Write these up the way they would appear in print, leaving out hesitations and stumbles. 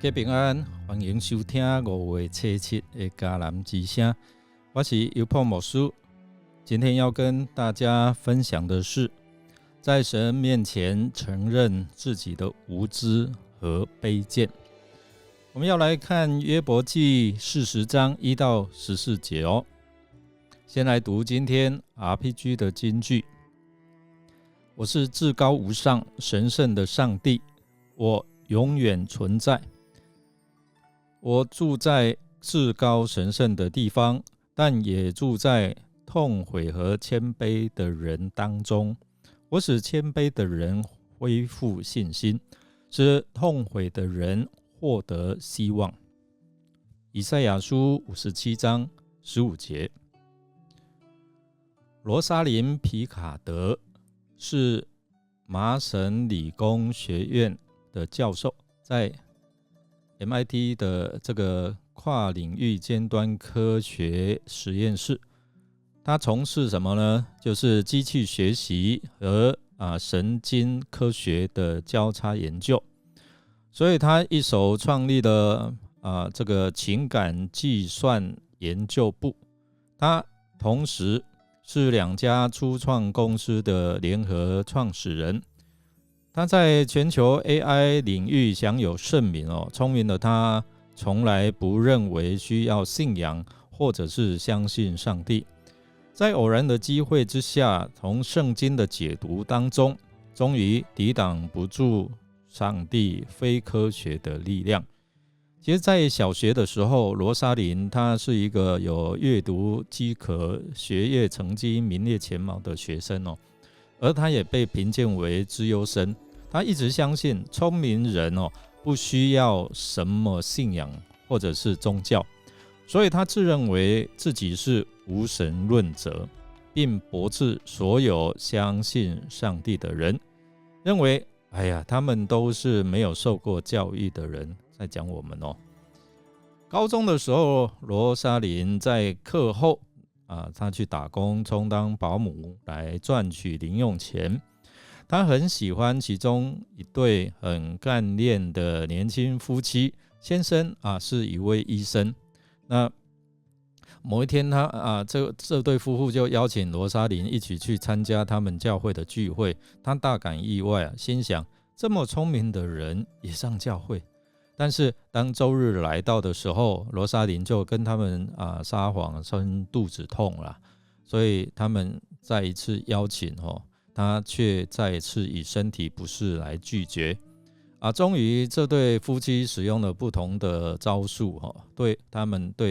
家平安，欢迎收听5月初7的迦南之声。我是尤破牧师，今天要跟大家分享的是，在神面前承认自己的无知和卑贱。我们要来看约伯记40章1到14节哦。先来读今天 RPG 的金句：我是至高无上、神圣的上帝，我永远存在。我住在至高神圣的地方，但也住在痛悔和谦卑的人当中。我使谦卑的人恢复信心，使痛悔的人获得希望。以赛亚书57章15节。罗莎琳·皮卡德是麻省理工学院的教授，在 MIT 的这个跨领域尖端科学实验室。他从事什么呢？就是机器学习和神经科学的交叉研究。所以他一手创立了这个情感计算研究部。他同时是2家初创公司的联合创始人。他在全球 AI 领域享有盛名哦。聪明的他从来不认为需要信仰或者是相信上帝。在偶然的机会之下，从圣经的解读当中，终于抵挡不住上帝非科学的力量。其实在小学的时候，罗莎琳她是一个有阅读饥渴、学业成绩名列前茅的学生哦，而她也被评鉴为资优生。她一直相信聪明人不需要什么信仰或者是宗教，所以她自认为自己是无神论者，并驳斥所有相信上帝的人，认为他们都是没有受过教育的人，在讲我们哦。高中的时候，罗莎琳在课后她去打工，充当保姆来赚取零用钱。她很喜欢其中一对很干练的年轻夫妻，先生是一位医生。那某一天这对夫妇就邀请罗莎琳一起去参加他们教会的聚会。她大感意外心想，这么聪明的人也上教会。但是当周日来到的时候，罗莎琳就跟他们撒谎称肚子痛了，所以他们再一次邀请他却再一次以身体不适来拒绝。终于这对夫妻使用了不同的招数，对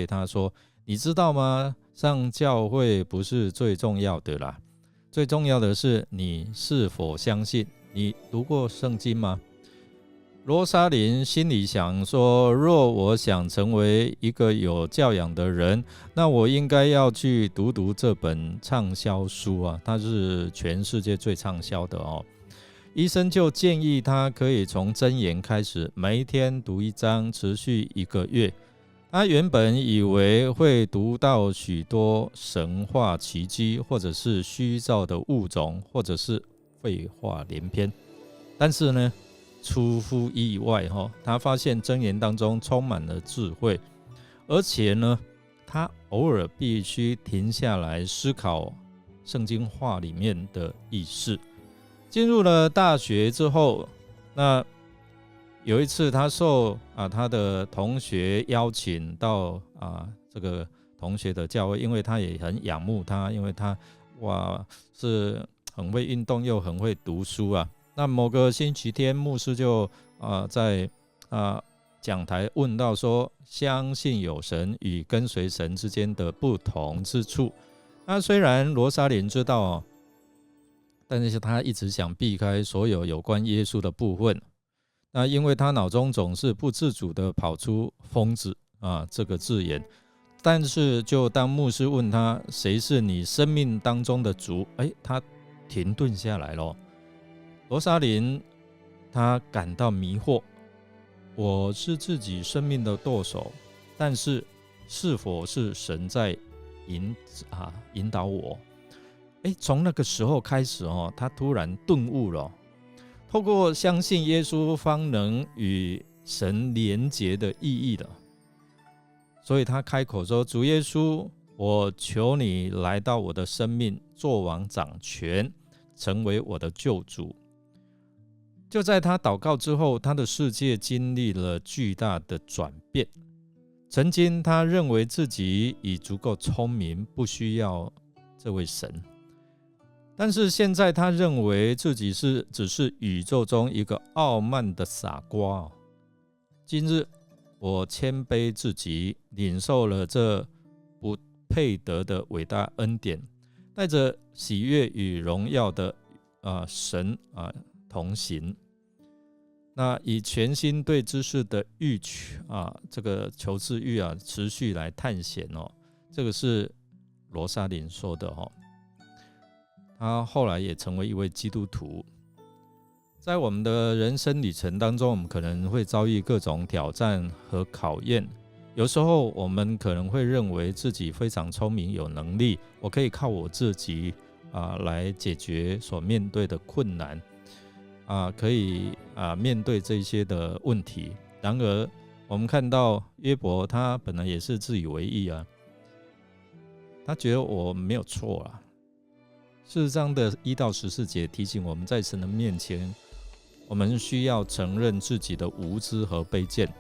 他说，你知道吗？上教会不是最重要的啦，最重要的是你是否相信。你读过圣经吗？罗莎琳心里想说，若我想成为一个有教养的人，那我应该要去读这本畅销书它是全世界最畅销的哦。医生就建议他可以从箴言开始，每一天读1章，持续1个月。他原本以为会读到许多神话奇迹，或者是虚造的物种，或者是废话连篇。但是呢，出乎意外他发现箴言当中充满了智慧，而且呢，他偶尔必须停下来思考圣经话里面的意思。进入了大学之后，那有一次他受他的同学邀请到这个同学的教会，因为他也很仰慕他，因为他是很会运动又很会读书那某个星期天，牧师就在讲台问到说，相信有神与跟随神之间的不同之处。那虽然罗莎琳知道但是他一直想避开所有有关耶稣的部分。那因为他脑中总是不自主的跑出疯子这个字眼。但是就当牧师问他谁是你生命当中的主，他停顿下来了。罗莎琳她感到迷惑，我是自己生命的舵手，但是是否是神在引导我？从那个时候开始她突然顿悟了，透过相信耶稣方能与神连结的意义的。所以他开口说：主耶稣，我求你来到我的生命，做王掌权，成为我的救主。就在他祷告之后，他的世界经历了巨大的转变。曾经他认为自己已足够聪明，不需要这位神，但是现在他认为自己只是宇宙中一个傲慢的傻瓜。今日我谦卑自己，领受了这不配得的伟大恩典，带着喜悦与荣耀的神同行。那以全心对知识的欲求这个求知欲持续来探险这个是罗莎琳说的他后来也成为一位基督徒。在我们的人生旅程当中，我们可能会遭遇各种挑战和考验。有时候我们可能会认为自己非常聪明有能力，我可以靠我自己来解决所面对的困难可以面对这些的问题。然而我们看到约伯，他本来也是自以为意他觉得我没有错4章的1到14节提醒我们，在神的面前，我们需要承认自己的无知和卑贱，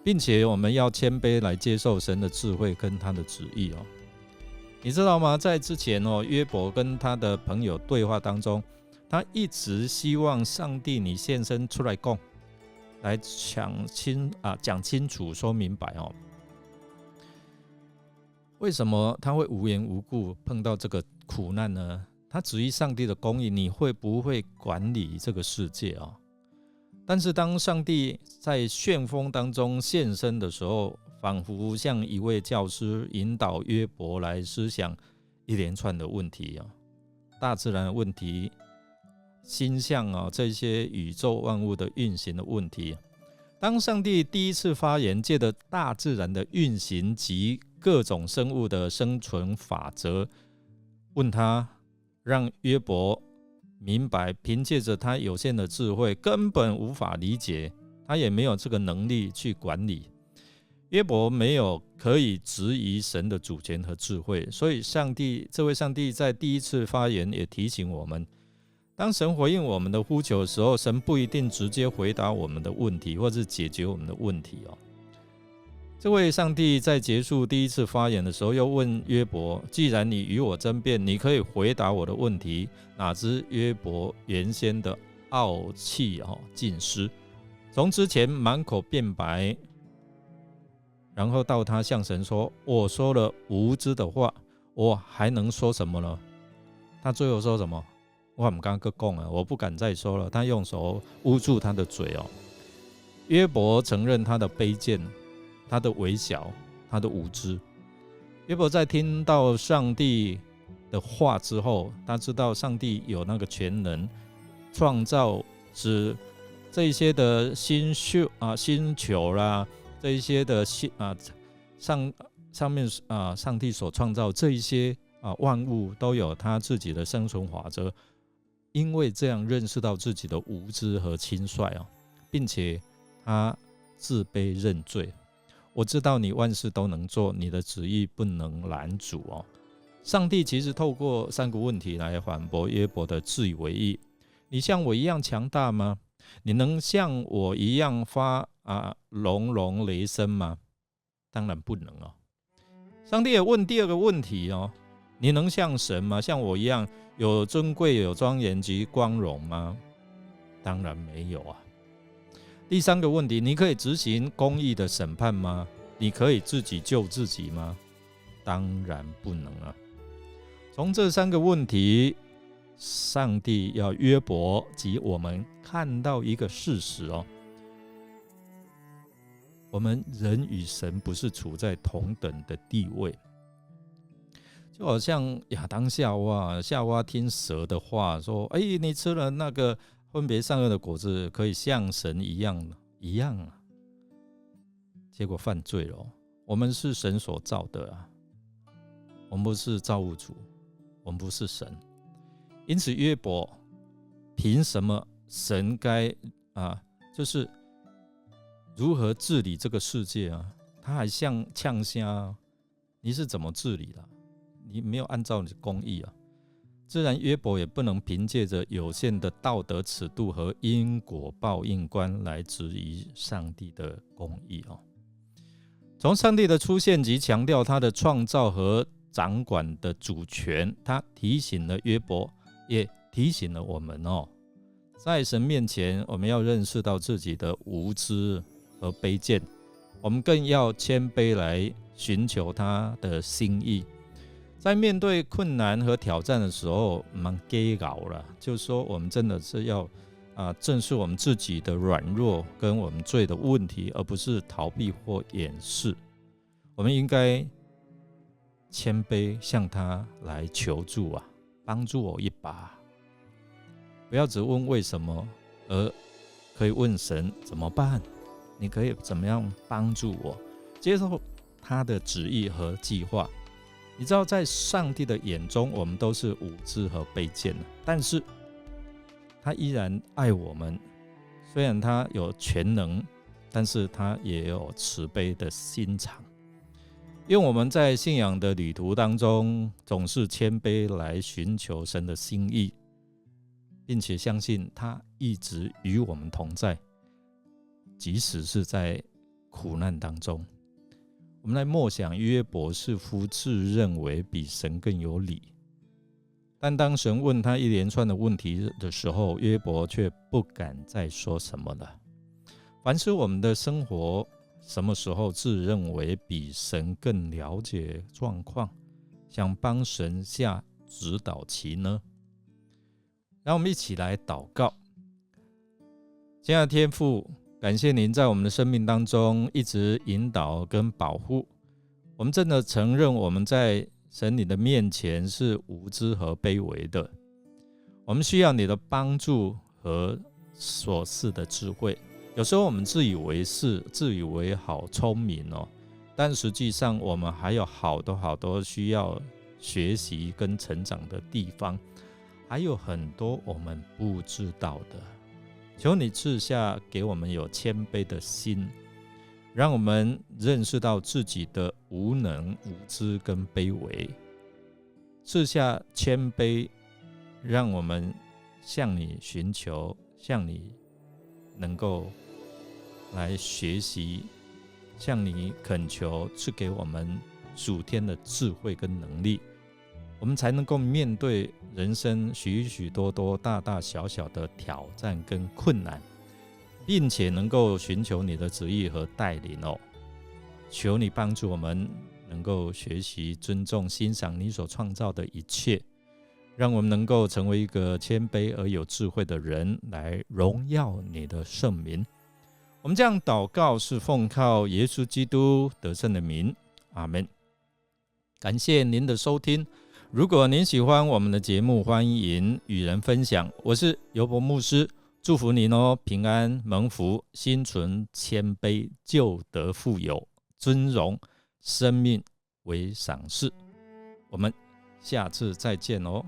并且我们要谦卑来接受神的智慧跟他的旨意你知道吗？在之前约伯跟他的朋友对话当中，他一直希望上帝你现身出来讲，来讲清楚说明白为什么他会无缘无故碰到这个苦难呢？他质疑上帝的公义，你会不会管理这个世界但是当上帝在旋风当中现身的时候，仿佛像一位教师引导约伯来思想一连串的问题大自然的问题、星象这些宇宙万物的运行的问题。当上帝第一次发言，借着大自然的运行及各种生物的生存法则，问他，让约伯明白，凭借着他有限的智慧，根本无法理解，他也没有这个能力去管理。约伯没有可以质疑神的主权和智慧，所以这位上帝在第一次发言也提醒我们，当神回应我们的呼求的时候，神不一定直接回答我们的问题，或是解决我们的问题这位上帝在结束第一次发言的时候，又问约伯：既然你与我争辩，你可以回答我的问题。哪知约伯原先的傲气尽失，从之前满口辩白，然后到他向神说：我说了无知的话，我还能说什么呢？他最后说什么？我不敢讲了，我不敢再说了。他用手捂住他的嘴约伯承认他的卑贱，他的微小，他的无知。约伯在听到上帝的话之后，他知道上帝有那个全能创造使这一些的星球啦，这一些的上面上帝所创造这一些万物都有他自己的生存法则。因为这样认识到自己的无知和轻率并且他自卑认罪。我知道你万事都能做，你的旨意不能拦阻上帝其实透过3个问题来反驳约伯的自以为意。你像我一样强大吗？你能像我一样发隆隆雷声吗？当然不能上帝也问第2个问题你能像神吗？像我一样有尊贵、有庄严及光荣吗？当然没有第3个问题，你可以执行公义的审判吗？你可以自己救自己吗？当然不能从这3个问题，上帝要约伯及我们看到一个事实我们人与神不是处在同等的地位。就好像亚当夏娃听蛇的话说，你吃了那个分别善恶的果子，可以像神一样结果犯罪了我们是神所造的我们不是造物主，我们不是神。因此约伯凭什么神该就是如何治理这个世界啊？他还呛虾，你是怎么治理的？你没有按照你的公义啊。自然约伯也不能凭借着有限的道德尺度和因果报应观来质疑上帝的公义哦。从上帝的出现及强调他的创造和掌管的主权，他提醒了约伯，也提醒了我们哦。在神面前，我们要认识到自己的无知和卑贱，我们更要谦卑来寻求他的心意。在面对困难和挑战的时候，蛮给搞了，就是说我们真的是要正视我们自己的软弱跟我们罪的问题，而不是逃避或掩饰。我们应该谦卑向他来求助啊，帮助我一把。不要只问为什么，而可以问神怎么办？你可以怎么样帮助我？接受他的旨意和计划。你知道，在上帝的眼中，我们都是无知和卑贱的，但是他依然爱我们。虽然他有全能，但是他也有慈悲的心肠。因为我们在信仰的旅途当中，总是谦卑来寻求神的心意，并且相信他一直与我们同在，即使是在苦难当中。我们来默想约伯似乎自认为比神更有理，但当神问他一连串的问题的时候，约伯却不敢再说什么了。凡是我们的生活，什么时候自认为比神更了解状况，想帮神下指导棋呢？让我们一起来祷告。亲爱的天父，感谢您在我们的生命当中一直引导跟保护。我们真的承认我们在神你的面前是无知和卑微的，我们需要你的帮助和所赐的智慧。有时候我们自以为是，自以为好聪明哦，但实际上我们还有好多需要学习跟成长的地方，还有很多我们不知道的。求你赐下给我们有谦卑的心，让我们认识到自己的无能、无知跟卑微。赐下谦卑，让我们向你寻求，向你能够来学习，向你恳求，赐给我们属天的智慧跟能力，我们才能够面对人生许许多多大大小小的挑战跟困难，并且能够寻求你的旨意和带领哦。求你帮助我们能够学习尊重欣赏你所创造的一切，让我们能够成为一个谦卑而有智慧的人，来荣耀你的圣名。我们这样祷告是奉靠耶稣基督得胜的名，阿们。感谢您的收听，如果您喜欢我们的节目，欢迎与人分享。我是尤伯牧师，祝福您哦，平安蒙福，心存谦卑，就得富有，尊荣生命为赏赐。我们下次再见哦。